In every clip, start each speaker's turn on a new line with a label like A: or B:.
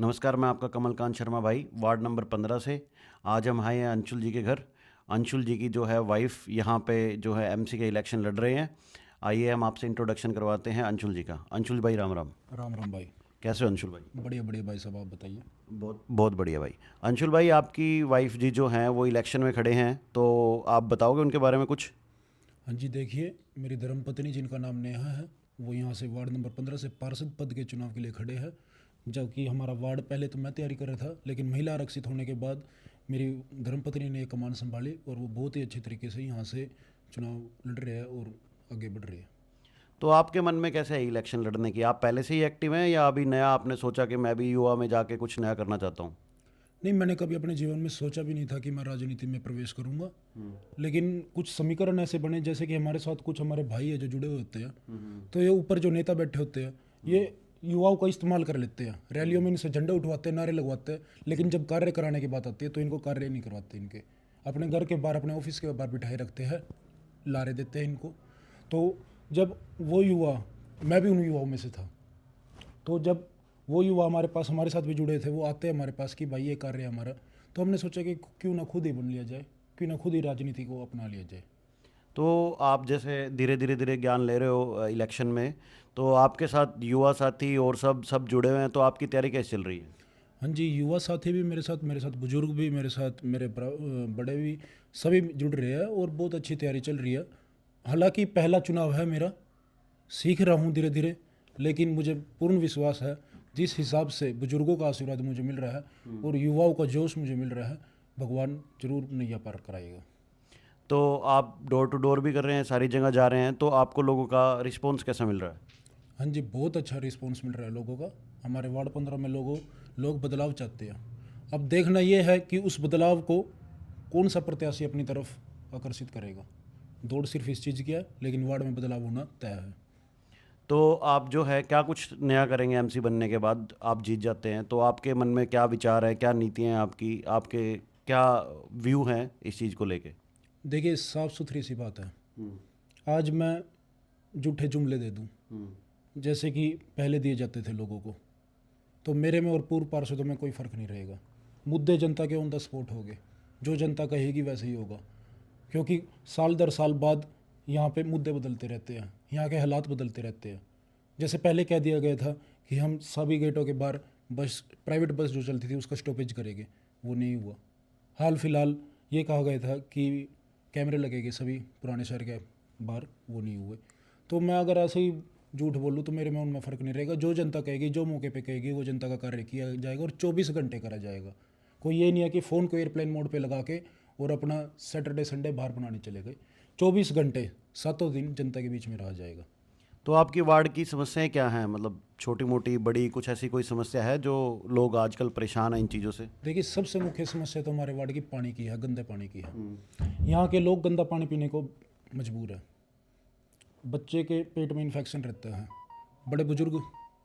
A: नमस्कार, मैं आपका कमलकांत शर्मा भाई, वार्ड नंबर 15 से। आज हम आए हैं अंशुल जी के घर। अंशुल जी की जो है वाइफ यहाँ पे जो है एमसी के इलेक्शन लड़ रहे हैं। आइए हम आपसे इंट्रोडक्शन करवाते हैं अंशुल जी का। अंशुल भाई राम राम।
B: राम राम भाई।
A: कैसे हो अंशुल भाई?
B: बढ़िया बढ़िया भाई साहब, आप बताइए।
A: बहुत बहुत बढ़िया भाई। अंशुल भाई, आपकी वाइफ जी जो हैं वो इलेक्शन में खड़े हैं, तो आप बताओगे उनके बारे में कुछ?
B: हाँ जी, देखिए, मेरी धर्मपत्नी जिनका नाम नेहा है, वो यहाँ से वार्ड नंबर 15 से पार्षद पद के चुनाव के लिए खड़े हैं। जबकि हमारा वार्ड पहले तो मैं तैयारी कर रहा था, लेकिन महिला आरक्षित होने के बाद मेरी धर्मपत्नी ने ये कमान संभाली और वो बहुत ही अच्छे तरीके से यहाँ से चुनाव लड़ रहे हैं और आगे बढ़ रहे हैं।
A: तो आपके मन में कैसे है इलेक्शन लड़ने की? आप पहले से ही एक्टिव हैं या अभी नया आपने सोचा कि मैं भी युवा में जाके कुछ नया करना चाहता हूँ?
B: नहीं, मैंने कभी अपने जीवन में सोचा भी नहीं था कि मैं राजनीति में प्रवेश करूंगा। लेकिन कुछ समीकरण ऐसे बने, जैसे कि हमारे साथ कुछ हमारे भाई है जो जुड़े हुए होते हैं। तो ये ऊपर जो नेता बैठे होते हैं, ये युवाओं का इस्तेमाल कर लेते हैं। रैलियों में इनसे झंडे उठवाते हैं, नारे लगवाते हैं, लेकिन जब कार्य कराने की बात आती है तो इनको कार्य नहीं करवाते। इनके अपने घर के बाहर, अपने ऑफिस के बाहर बिठाए रखते हैं, लारे देते हैं इनको। तो जब वो युवा, मैं भी उन युवाओं में से था, तो जब वो युवा हमारे पास, हमारे साथ भी जुड़े थे, वो आते हैं हमारे पास कि भाई ये कार्य है हमारा, तो हमने सोचा कि क्यों ना खुद ही बन लिया जाए, क्यों ना खुद ही राजनीति को अपना लिया जाए।
A: तो आप जैसे धीरे धीरे ज्ञान ले रहे हो इलेक्शन में, तो आपके साथ युवा साथी और सब जुड़े हुए हैं, तो आपकी तैयारी कैसे चल रही है?
B: हाँ जी, युवा साथी भी मेरे साथ बुजुर्ग भी मेरे साथ, बड़े भी, सभी जुड़ रहे हैं और बहुत अच्छी तैयारी चल रही है। हालांकि पहला चुनाव है मेरा, सीख रहा हूँ धीरे धीरे, लेकिन मुझे पूर्ण विश्वास है जिस हिसाब से बुजुर्गों का आशीर्वाद मुझे मिल रहा है और युवाओं का जोश मुझे मिल रहा है, भगवान जरूर नैया पार कराएगा।
A: तो आप डोर टू डोर भी कर रहे हैं, सारी जगह जा रहे हैं, तो आपको लोगों का रिस्पॉन्स कैसा मिल रहा है?
B: हाँ जी, बहुत अच्छा रिस्पॉन्स मिल रहा है लोगों का। हमारे वार्ड 15 में लोग बदलाव चाहते हैं। अब देखना यह है कि उस बदलाव को कौन सा प्रत्याशी अपनी तरफ आकर्षित करेगा। दौड़ सिर्फ इस चीज़ की है, लेकिन वार्ड में बदलाव होना तय है।
A: तो आप जो है क्या कुछ नया करेंगे एमसी बनने के बाद? आप जीत जाते हैं तो आपके मन में क्या विचार है, क्या नीतियाँ हैं आपकी, आपके क्या व्यू हैं इस चीज़ को लेके?
B: देखिए, साफ सुथरी सी बात है। आज मैं झूठे जुमले दे दूं, जैसे कि पहले दिए जाते थे लोगों को, तो मेरे में और पूर्व पार्षदों में कोई फ़र्क नहीं रहेगा। मुद्दे जनता के ऑन द स्पॉट होंगे, जो जनता कहेगी वैसे ही होगा। क्योंकि साल दर साल बाद यहाँ पे मुद्दे बदलते रहते हैं, यहाँ के हालात बदलते रहते हैं। जैसे पहले कह दिया गया था कि हम सभी गेटों के बाहर बस, प्राइवेट बस जो चलती थी उसका स्टॉपेज करेंगे, वो नहीं हुआ। हाल फिलहाल ये कहा गया था कि कैमरे लगेंगे सभी पुराने शहर के बाहर, वो नहीं हुए। तो मैं अगर ऐसे ही झूठ बोलूँ तो मेरे में उनमें फ़र्क नहीं रहेगा। जो जनता कहेगी, जो मौके पे कहेगी, वो जनता का कार्य किया जाएगा और 24 घंटे करा जाएगा। कोई ये नहीं है कि फ़ोन को एयरप्लेन मोड पे लगा के और अपना सैटरडे संडे बाहर बनाने चले गए। 24 घंटे, सातों दिन जनता के बीच में रहा जाएगा।
A: तो आपकी वार्ड की समस्याएं क्या हैं? मतलब छोटी मोटी बड़ी कुछ ऐसी कोई समस्या है जो लोग आजकल परेशान हैं इन चीज़ों से?
B: देखिए, सबसे मुख्य समस्या तो हमारे वार्ड की पानी की है, गंदे पानी की है। यहाँ के लोग गंदा पानी पीने को मजबूर है। बच्चे के पेट में इन्फेक्शन रहता है, बड़े बुजुर्ग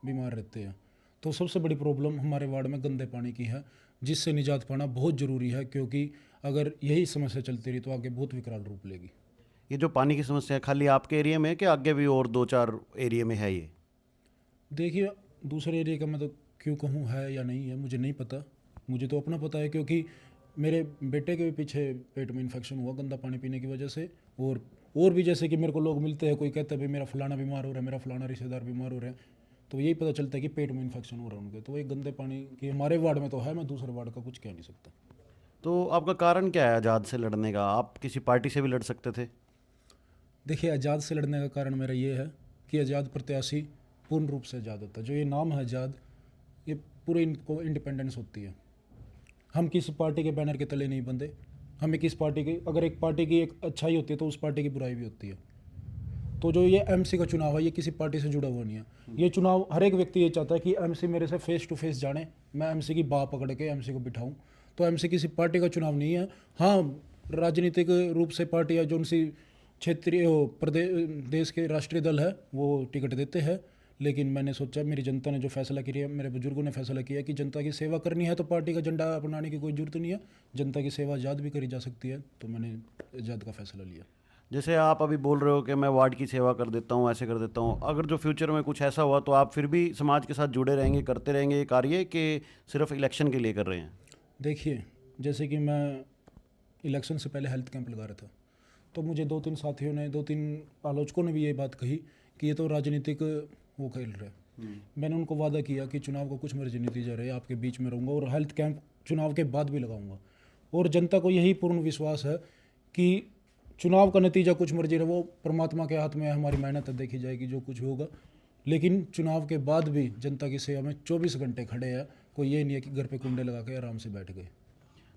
B: बीमार रहते हैं। तो सबसे बड़ी प्रॉब्लम हमारे वार्ड में गंदे पानी की है, जिससे निजात पाना बहुत ज़रूरी है, क्योंकि अगर यही समस्या चलती रही तो आगे बहुत विकराल रूप लेगी।
A: ये जो पानी की समस्या है खाली आपके एरिया में है कि आगे भी और दो चार एरिया में है ये?
B: देखिए, दूसरे एरिया का मैं तो क्यों कहूँ है या नहीं है, मुझे नहीं पता। मुझे तो अपना पता है, क्योंकि मेरे बेटे के भी पीछे पेट में इन्फेक्शन हुआ गंदा पानी पीने की वजह से। और भी जैसे कि मेरे को लोग मिलते हैं, कोई कहता है भाई मेरा फलाना बीमार हो रहा है, मेरा फलाना रिश्तेदार बीमार हो रहा है, तो यही पता चलता है कि पेट में इन्फेक्शन हो रहा है उनके। तो ये गंदे पानी की हमारे वार्ड में तो है, मैं दूसरे वार्ड का कुछ कह नहीं सकता।
A: तो आपका कारण क्या है आज़ाद से लड़ने का? आप किसी पार्टी से भी लड़ सकते थे।
B: देखिए, आज़ाद से लड़ने का कारण मेरा ये है कि आज़ाद प्रत्याशी पूर्ण रूप से आज़ाद होता है। जो ये नाम है आज़ाद, ये पूरे इनको इंडिपेंडेंस होती है। हम किसी पार्टी के बैनर के तले नहीं बंधे। हमें किस पार्टी की, अगर एक पार्टी की एक अच्छाई होती है तो उस पार्टी की बुराई भी होती है। तो जो ये एमसी का चुनाव है, ये किसी पार्टी से जुड़ा हुआ नहीं है। ये चुनाव हर एक व्यक्ति ये चाहता है कि एमसी मेरे से फेस टू फेस जाने, मैं एमसी की बाह पकड़ के एमसी को बिठाऊं। तो एमसी किसी पार्टी का चुनाव नहीं है। हाँ, राजनीतिक रूप से पार्टी है जो उनसी क्षेत्रीय प्रदेश देश के राष्ट्रीय दल है, वो टिकट देते हैं। लेकिन मैंने सोचा, मेरी जनता ने जो फैसला किया, मेरे बुजुर्गों ने फैसला किया कि जनता की सेवा करनी है तो पार्टी का झंडा अपनाने की कोई जरूरत नहीं है। जनता की सेवा आज़ाद भी करी जा सकती है, तो मैंने आज़ाद का फैसला लिया।
A: जैसे आप अभी बोल रहे हो कि मैं वार्ड की सेवा कर देता हूँ, ऐसे कर देता हूँ, अगर जो फ्यूचर में कुछ ऐसा हुआ तो आप फिर भी समाज के साथ जुड़े रहेंगे, करते रहेंगे ये कार्य, कि सिर्फ इलेक्शन के लिए कर रहे हैं?
B: देखिए, जैसे कि मैं इलेक्शन से पहले हेल्थ कैंप लगा रहा था, तो मुझे 2-3 साथियों ने, 2-3 आलोचकों ने भी ये बात कही कि ये तो राजनीतिक वो खेल रहे हैं। मैंने उनको वादा किया कि चुनाव को कुछ मर्जी नतीजा रहे, आपके बीच में रहूँगा और हेल्थ कैंप चुनाव के बाद भी लगाऊंगा। और जनता को यही पूर्ण विश्वास है कि चुनाव का नतीजा कुछ मर्जी रहे, वो परमात्मा के हाथ में है, हमारी मेहनत देखी जाएगी जो कुछ होगा। लेकिन चुनाव के बाद भी जनता की सेवा में 24 घंटे खड़े हैं, कोई ये नहीं है कि घर पे कुंडे लगा के आराम से बैठ गए।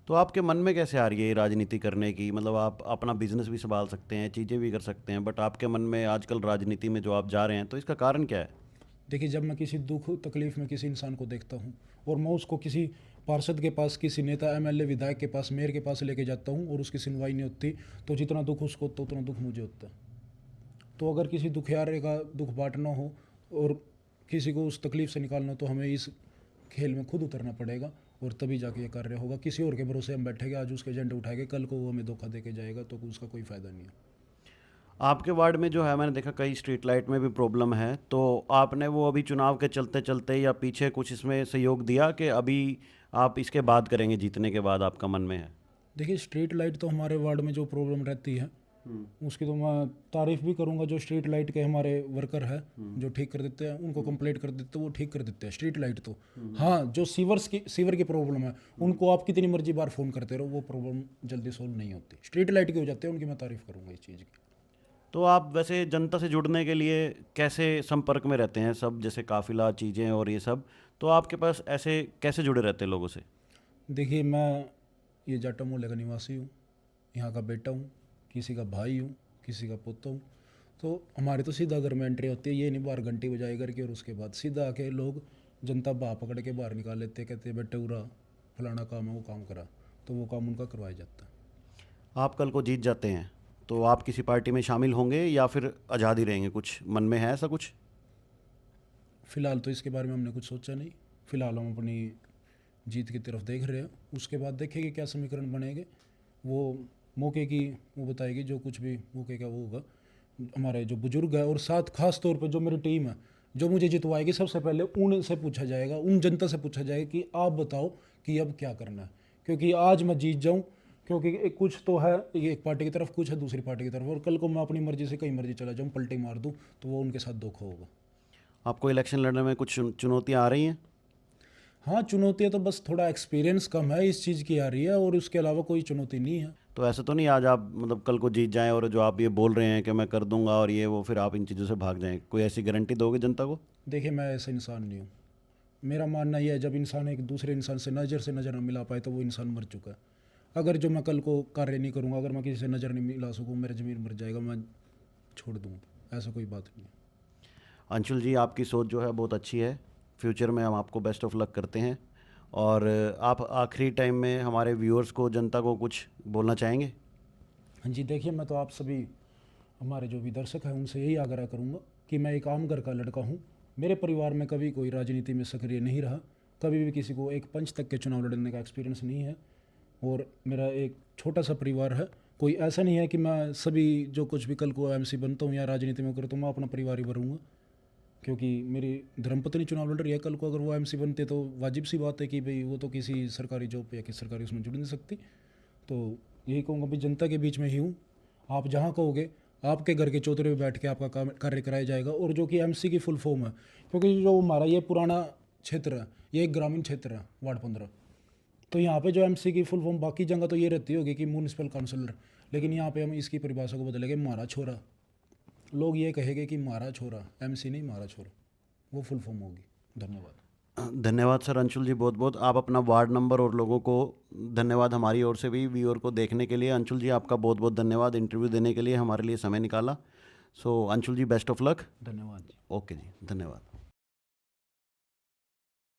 A: तो आपके मन में कैसे आ रही है ये राजनीति करने की? मतलब आप अपना बिजनेस भी संभाल सकते हैं, चीज़ें भी कर सकते हैं, बट आपके मन में आजकल राजनीति में जो आप जा रहे हैं, तो इसका कारण क्या है?
B: देखिए, जब मैं किसी दुख तकलीफ में किसी इंसान को देखता हूँ और मैं उसको किसी पार्षद के पास, किसी नेता, एमएलए, विधायक के पास, मेयर के पास लेके जाता हूँ और उसकी सुनवाई नहीं होती, तो जितना दुख उसको होता उतना दुख मुझे होता है। तो अगर किसी दुखियारे का दुख बांटना हो और किसी को उस तकलीफ से निकालना हो, तो हमें इस खेल में खुद उतरना पड़ेगा और तभी जाके ये कार्य होगा। किसी और के भरोसे हम बैठेंगे, आज उसके एजेंडे उठाएंगे, कल को वो हमें धोखा दे के जाएगा, तो उसका कोई फ़ायदा नहीं है।
A: आपके वार्ड में जो है, मैंने देखा कई स्ट्रीट लाइट में भी प्रॉब्लम है, तो आपने वो अभी चुनाव के चलते चलते या पीछे कुछ इसमें सहयोग दिया कि अभी आप इसके बाद करेंगे, जीतने के बाद आपका मन में है?
B: देखिए, स्ट्रीट लाइट तो हमारे वार्ड में जो प्रॉब्लम रहती है उसकी तो मैं तारीफ़ भी करूंगा। जो स्ट्रीट लाइट के हमारे वर्कर है जो ठीक कर देते हैं, उनको कंप्लेंट कर देते हैं, वो ठीक कर देते हैं स्ट्रीट लाइट तो। हाँ, जो सीवर की प्रॉब्लम है, उनको आप कितनी मर्जी बार फ़ोन करते रहो, वो प्रॉब्लम जल्दी सोल्व नहीं होती। स्ट्रीट लाइट की हो जाती है, उनकी मैं तारीफ़ करूँगा इस चीज़ की।
A: तो आप वैसे जनता से जुड़ने के लिए कैसे संपर्क में रहते हैं सब, जैसे काफिला चीज़ें और ये सब, तो आपके पास ऐसे कैसे जुड़े रहते हैं लोगों से?
B: देखिए, मैं ये जाटा मोहल्ले का निवासी हूँ, यहाँ का बेटा हूँ, किसी का भाई हूँ, किसी का पोता हूँ। तो हमारे तो सीधा घर में एंट्री होती है, ये नहीं बाहर घंटी बजाई करके और उसके बाद सीधा आके लोग जनता बाह पकड़ के बाहर निकाल लेते, कहते बेटे उरा फलाना काम है, वो काम करा, तो वो काम उनका करवाया जाता है।
A: आप कल को जीत जाते हैं तो आप किसी पार्टी में शामिल होंगे या फिर आज़ाद ही रहेंगे? कुछ मन में है ऐसा कुछ?
B: फ़िलहाल तो इसके बारे में हमने कुछ सोचा नहीं। फ़िलहाल हम अपनी जीत की तरफ देख रहे हैं, उसके बाद देखेंगे क्या समीकरण बनेंगे, वो मौके की वो बताएगी, जो कुछ भी मौके का वो होगा। हमारे जो बुजुर्ग है और साथ खास तौर पे जो मेरी टीम है जो मुझे जितवाएगी, सबसे पहले उनसे पूछा जाएगा, उन जनता से पूछा जाएगा कि आप बताओ कि अब क्या करना है। क्योंकि आज मैं जीत जाऊं, क्योंकि कुछ तो है, ये एक पार्टी की तरफ, कुछ है दूसरी पार्टी की तरफ, और कल को मैं अपनी मर्जी से कहीं मर्जी चला जाऊं, पलटी मार दूं, तो वो उनके साथ धोखा होगा।
A: आपको इलेक्शन लड़ने में कुछ चुनौतियाँ आ रही हैं?
B: हाँ, चुनौतियाँ तो बस थोड़ा एक्सपीरियंस कम है इस चीज़ की आ रही है, और उसके अलावा कोई चुनौती नहीं है।
A: तो ऐसा तो नहीं आज आप मतलब कल को जीत जाएं और जो आप ये बोल रहे हैं कि मैं कर दूंगा और ये वो, फिर आप इन चीज़ों से भाग जाएं? कोई ऐसी गारंटी दोगे जनता को?
B: देखिए, मैं ऐसा इंसान नहीं हूँ। मेरा मानना यह है, जब इंसान एक दूसरे इंसान से नज़र ना मिला पाए तो वो इंसान मर चुका है। अगर जो मैं कल को कार्य नहीं करूँगा, अगर मैं किसी से नज़र नहीं मिला सकूँ, मेरा ज़मीर मर जाएगा, मैं छोड़ दूँगा, ऐसा कोई बात नहीं है।
A: अंशुल जी, आपकी सोच जो है बहुत अच्छी है। फ्यूचर में हम आपको बेस्ट ऑफ लक करते हैं। और आप आखिरी टाइम में हमारे व्यूअर्स को, जनता को कुछ बोलना चाहेंगे?
B: हाँ जी, देखिए, मैं तो आप सभी हमारे जो भी दर्शक हैं उनसे यही आग्रह करूँगा कि मैं एक आम घर का लड़का हूँ। मेरे परिवार में कभी कोई राजनीति में सक्रिय नहीं रहा, कभी भी किसी को एक पंच तक के चुनाव लड़ने का एक्सपीरियंस नहीं है, और मेरा एक छोटा सा परिवार है। कोई ऐसा नहीं है कि मैं सभी जो कुछ भी कल को एमसी बनता हूँ या राजनीति में करता हूँ, मैं अपना परिवार ही भरूँगा। क्योंकि मेरी धर्मपत्नी चुनाव लड़ रही है, कल को अगर वो एमसी बनते तो वाजिब सी बात है कि भाई वो तो किसी सरकारी जॉब या किसी सरकारी उसमें जुड़ नहीं सकती। तो यही कहूँगा भी जनता के बीच में ही हूँ, आप जहाँ कहोगे आपके घर के चौतरे पे बैठ के आपका कार्य कराया जाएगा। और जो कि एमसी की फुल फॉर्म है, क्योंकि जो हमारा ये पुराना क्षेत्र है, ये एक ग्रामीण क्षेत्र है, वार्ड 15, तो यहाँ पे जो एमसी की फुल फॉर्म बाकी जगह तो ये रहती होगी कि म्यूनिसिपल काउंसलर, लेकिन यहाँ पे हम इसकी परिभाषा को बदलेंगे मारा छोरा। लोग ये कहेंगे कि मारा छोरा, एमसी नहीं मारा छोरा, वो फुल फॉर्म होगी। धन्यवाद।
A: धन्यवाद सर, अंशुल जी, बहुत बहुत। आप अपना वार्ड नंबर और लोगों को धन्यवाद हमारी ओर से भी, व्यूअर को देखने के लिए। अंशुल जी, आपका बहुत बहुत धन्यवाद इंटरव्यू देने के लिए, हमारे लिए समय निकाला। सो अंशुल जी, बेस्ट ऑफ लक।
B: धन्यवाद जी।
A: ओके जी, धन्यवाद।